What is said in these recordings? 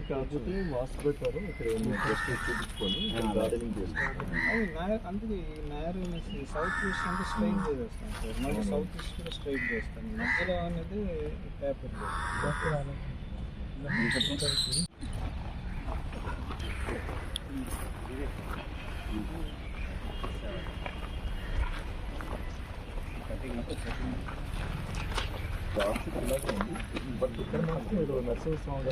కాకపోతే వాస్తు ప్రకారం ఇక్కడ చూపించుకొని గార్డెనింగ్ చేస్తాం. అందుకే నేరోనెస్ సౌత్ ఈస్ట్ అంటే స్ట్రైట్ చేస్తాను సార్, మళ్ళీ సౌత్ ఈస్ట్ కూడా స్ట్రైట్ చేస్తాను. మధ్యలో అనేది పేపర్ బట్ ఇక్కడ మాత్రం ఏదో నరసింహస్వామి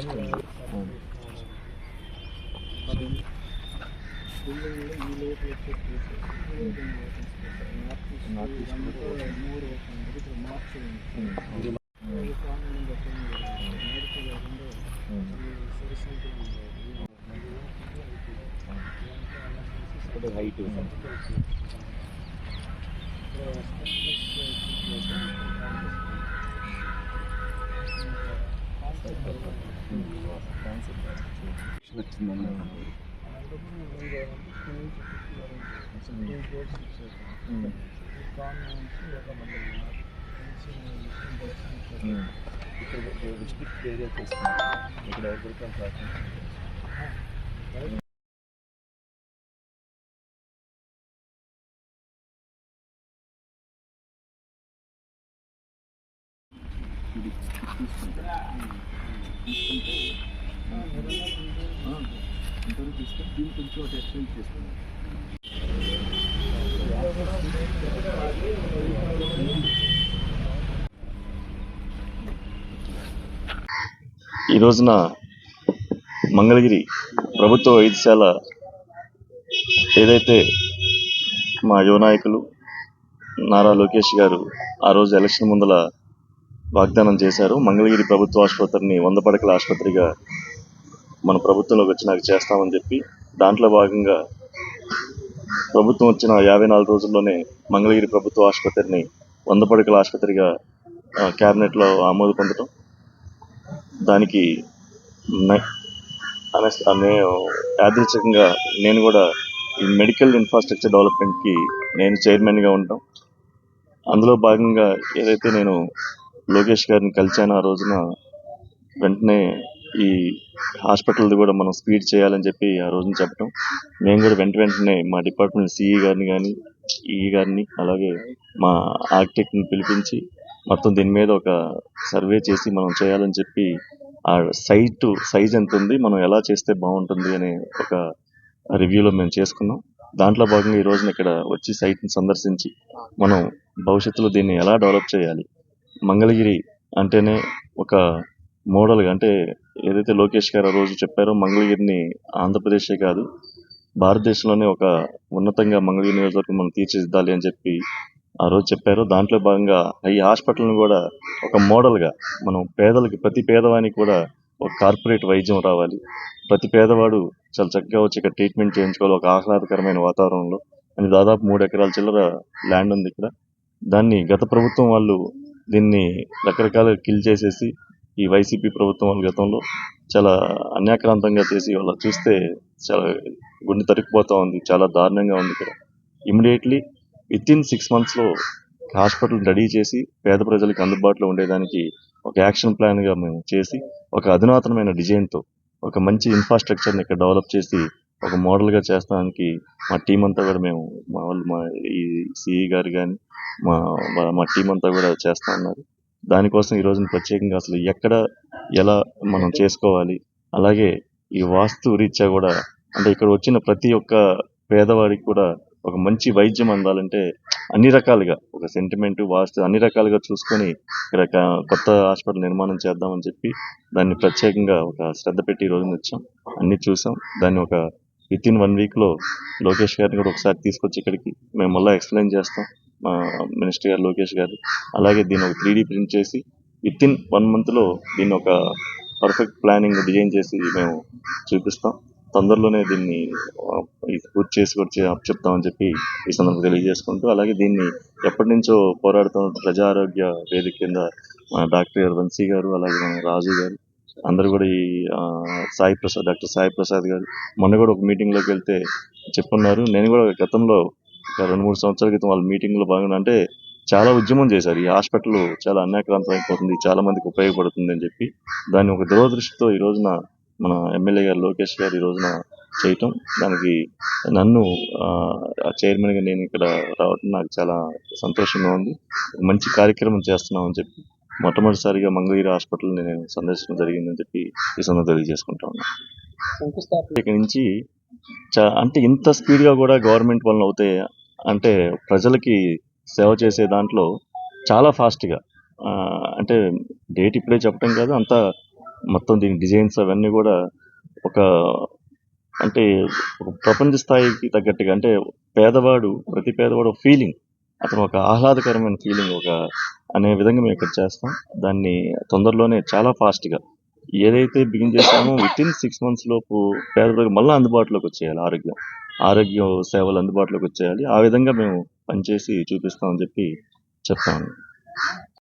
ఈ లోపల హైట్ వచ్చిందన్న ఇక్కడ డిస్ట్రిక్ట్ ఏరియా చేస్తున్నాం. ఇక్కడ ఎవరికైనా కాకుండా తీసుకొని దీన్ని కొంచెం ఒక ఎక్స్టెండ్ చేసుకున్నాం. ఈ రోజున మంగళగిరి ప్రభుత్వ వైద్యశాల ఏదైతే మా యువ నాయకులు నారా లోకేష్ గారు ఆ రోజు ఎలక్షన్ ముందల వాగ్దానం చేశారు, మంగళగిరి ప్రభుత్వ ఆసుపత్రిని 100 పడకల ఆసుపత్రిగా మన ప్రభుత్వంలోకి వచ్చినాక చేస్తామని చెప్పి, దాంట్లో భాగంగా ప్రభుత్వం వచ్చిన 54 రోజుల్లోనే మంగళగిరి ప్రభుత్వ ఆసుపత్రిని 100 పడకల ఆసుపత్రిగా క్యాబినెట్లో ఆమోద పొందడం, దానికి యాదృచ్ఛికంగా నేను కూడా ఈ మెడికల్ ఇన్ఫ్రాస్ట్రక్చర్ డెవలప్మెంట్కి నేను చైర్మన్గా ఉంటాం. అందులో భాగంగా ఏదైతే నేను లోకేష్ గారిని కలిశాను, ఆ రోజున వెంటనే ఈ హాస్పిటల్ది కూడా మనం స్పీడ్ చేయాలని చెప్పి ఆ రోజున చెప్పడం, మేము కూడా వెంటనే మా డిపార్ట్మెంట్ సిఈ గారిని కానీ ఈఈ గారిని అలాగే మా ఆర్కిటెక్ట్ని పిలిపించి మొత్తం దీని మీద ఒక సర్వే చేసి మనం చేయాలని చెప్పి, ఆ సైజ్ ఎంత ఉంది, మనం ఎలా చేస్తే బాగుంటుంది అనే ఒక రివ్యూలో మేము చేసుకున్నాం. దాంట్లో భాగంగా ఈ రోజున ఇక్కడ వచ్చి సైట్ని సందర్శించి మనం భవిష్యత్తులో దీన్ని ఎలా డెవలప్ చేయాలి, మంగళగిరి అంటేనే ఒక మోడల్గా, అంటే ఏదైతే లోకేష్ గారు ఆ రోజు చెప్పారో మంగళగిరిని ఆంధ్రప్రదేశే కాదు భారతదేశంలోనే ఒక ఉన్నతంగా మంగళగిరి నియోజకవర్గం మనం తీర్చిదిద్దాలి అని చెప్పి ఆ రోజు చెప్పారు. దాంట్లో భాగంగా ఈ హాస్పిటల్ని కూడా ఒక మోడల్గా మనం పేదలకి, ప్రతి పేదవానికి కూడా ఒక కార్పొరేట్ వైద్యం రావాలి, ప్రతి పేదవాడు చాలా చక్కగా వచ్చి ఇక్కడ ట్రీట్మెంట్ చేయించుకోవాలి ఒక ఆహ్లాదకరమైన వాతావరణంలో అని. దాదాపు 3 ఎకరాల చిల్లర ల్యాండ్ ఉంది ఇక్కడ. దాన్ని గత ప్రభుత్వం వాళ్ళు దీన్ని రకరకాలుగా కిల్ చేసేసి, ఈ వైసీపీ ప్రభుత్వం వాళ్ళ గతంలో చాలా అన్యాక్రాంతంగా చేసి వాళ్ళ చూస్తే చాలా గుండె తరిగిపోతూ ఉంది, చాలా దారుణంగా ఉంది. ఇక్కడ immediately within 6 months hospital ready చేసి పేద ప్రజలకు అందుబాటులో ఉండేదానికి ఒక యాక్షన్ ప్లాన్గా మేము చేసి, ఒక అధునాతనమైన డిజైన్తో ఒక మంచి ఇన్ఫ్రాస్ట్రక్చర్ని ఇక్కడ డెవలప్ చేసి ఒక మోడల్గా చేస్తానికి మా టీం అంతా కూడా మేము మా ఈ సిఈ గారు కానీ మా టీం అంతా కూడా చేస్తూ ఉన్నారు. దానికోసం ఈ రోజున ప్రత్యేకంగా అసలు ఎక్కడ ఎలా మనం చేసుకోవాలి, అలాగే ఈ వాస్తు రీత్యా కూడా, అంటే ఇక్కడ వచ్చిన ప్రతి ఒక్క పేదవాడికి కూడా ఒక మంచి వైద్యం అందాలంటే అన్ని రకాలుగా ఒక సెంటిమెంట్ వాస్తు అన్ని రకాలుగా చూసుకొని ఇక్కడ కొత్త హాస్పిటల్ నిర్మాణం చేద్దామని చెప్పి దాన్ని ప్రత్యేకంగా ఒక శ్రద్ధ పెట్టి ఈ రోజున వచ్చాం, అన్ని చూసాం. దాన్ని ఒక వితిన్ 1 weekలో లోకేష్ గారిని కూడా ఒకసారి తీసుకొచ్చి ఇక్కడికి మేము మళ్ళీ ఎక్స్ప్లెయిన్ చేస్తాం, మా మినిస్టర్ గారు లోకేష్ గారు. అలాగే దీన్ని ఒక 3D ప్రింట్ చేసి వితిన్ 1 monthలో దీన్ని ఒక పర్ఫెక్ట్ ప్లానింగ్ డిజైన్ చేసి మేము చూపిస్తాం. తొందరలోనే దీన్ని పూర్తి చేసి కూడా చెప్తామని చెప్పి ఈ సందర్భంగా తెలియజేసుకుంటూ, అలాగే దీన్ని ఎప్పటి నుంచో పోరాడుతున్న ప్రజా ఆరోగ్య వేదిక కింద మన డాక్టర్ వంశీ గారు, అలాగే మన రాజు గారు, అందరూ కూడా ఈ డాక్టర్ సాయి ప్రసాద్ గారు మొన్న కూడా ఒక మీటింగ్లోకి వెళ్తే చెప్పున్నారు. నేను కూడా గతంలో ఒక 2-3 సంవత్సరాల క్రితం వాళ్ళ మీటింగ్లో భాగంగా అంటే చాలా ఉద్యమం చేశారు. ఈ హాస్పిటల్ చాలా అన్యాక్రాంతం అయిపోతుంది, చాలా మందికి ఉపయోగపడుతుంది అని చెప్పి దాన్ని ఒక దూరదృష్టితో ఈ రోజున మన ఎమ్మెల్యే గారు లోకేష్ గారు ఈ రోజున చేయటం, దానికి నన్ను చైర్మన్గా నేను ఇక్కడ రావడం నాకు చాలా సంతోషంగా ఉంది. మంచి కార్యక్రమం చేస్తున్నామని చెప్పి మొట్టమొదటిసారిగా మంగళగిరి హాస్పిటల్ని నేను సందర్శించడం జరిగిందని చెప్పి ఈ సందర్భంగా తెలియజేసుకుంటా ఉన్నాను. శంకుస్థాపన ఇక్కడి నుంచి అంటే ఇంత స్పీడ్గా కూడా గవర్నమెంట్ వలన అవుతాయి అంటే ప్రజలకి సేవ చేసే దాంట్లో చాలా ఫాస్ట్గా అంటే డేట్ ఇప్పుడే చెప్పడం కాదు, అంతా మొత్తం దీని డిజైన్స్ అవన్నీ కూడా ఒక అంటే ఒక ప్రపంచ స్థాయికి తగ్గట్టుగా అంటే ప్రతి పేదవాడు ఫీలింగ్, అతను ఒక ఆహ్లాదకరమైన ఫీలింగ్ అనే విధంగా మేము ఇక్కడ చేస్తాం. దాన్ని తొందరలోనే చాలా ఫాస్ట్గా ఏదైతే బిగిన్ చేస్తామో వితిన్ 6 months లోపు పేదలకు మళ్ళీ అందుబాటులోకి వచ్చేయాలి. ఆరోగ్య సేవలు అందుబాటులోకి వచ్చేయాలి. ఆ విధంగా మేము పనిచేసి చూపిస్తామని చెప్పి చెప్తాము.